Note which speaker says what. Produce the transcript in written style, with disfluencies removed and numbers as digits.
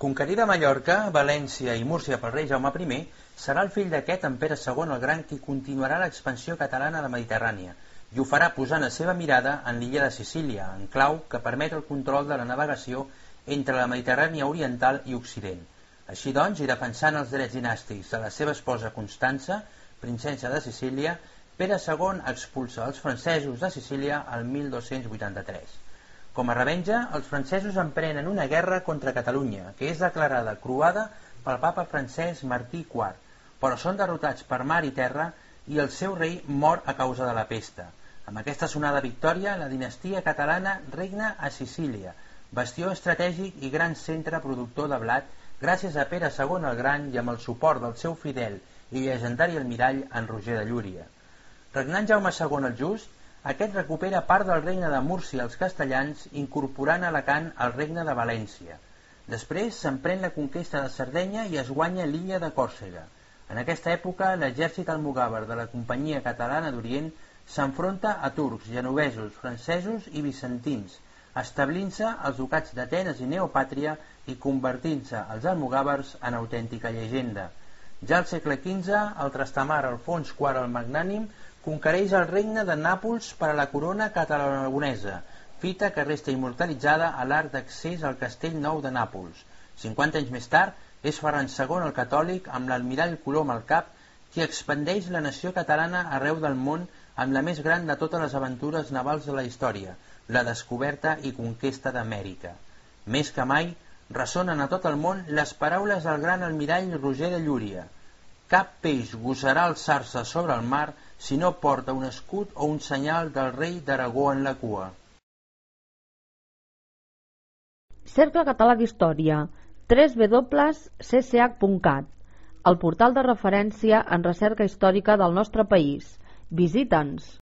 Speaker 1: Conquerida Mallorca, València i Múrcia pel rei Jaume I, serà el fill d'aquest, en Pere II el Gran, qui continuarà l'expansió catalana a la Mediterrània i ho farà posant la seva mirada en l'illa de Sicília, en clau que permet el control de la navegació entre la Mediterrània oriental i occident. Així doncs, i defensant els drets dinàstics de la seva esposa Constança, princesa de Sicília, Pere II expulsa els francesos de Sicília el 1283. Com a revenja, els francesos emprenen una guerra contra Catalunya, que és declarada croada pel papa francès Martí IV, però són derrotats per mar i terra i el seu rei mor a causa de la pesta. Amb aquesta sonada victòria, la dinastia catalana regna a Sicília, bastió estratègic i gran centre productor de blat, gràcies a Pere II el Gran i amb el suport del seu fidel i llegendari almirall en Roger de Llúria. Regnant Jaume II el Just, aquest recupera part del regne de Múrcia als castellans, incorporant Alacant al regne de València. Després s'emprèn la conquesta de Sardenya i es guanya l'illa de Còrsega. En aquesta època, l'exèrcit almogàver de la Companyia Catalana d'Orient s'enfronta a turcs, genovesos, francesos i bizantins, establint-se als ducats d'Atenes i Neopàtria i convertint-se els almogàvers en autèntica llegenda. Ja al segle XV, el trastamar Alfons IV el Magnànim conquereix el regne de Nàpols per a la corona catalano-aragonesa, fita que resta immortalitzada a l'arc d'accés al Castell Nou de Nàpols. 50 anys més tard, és Ferran II el Catòlic, amb l'almirall Colom al cap, qui expandeix la nació catalana arreu del món amb la més gran de totes les aventures navals de la història, la descoberta i conquesta d'Amèrica. Més que mai, ressonen a tot el món les paraules del gran almirall Roger de Llúria: cap peix gosarà alçar-se sobre el mar si no porta un escut o un senyal del rei d'Aragó en la cua.
Speaker 2: Cercle Català d'Història, www.cch.cat, el portal de referència en recerca històrica del nostre país. Visita'ns!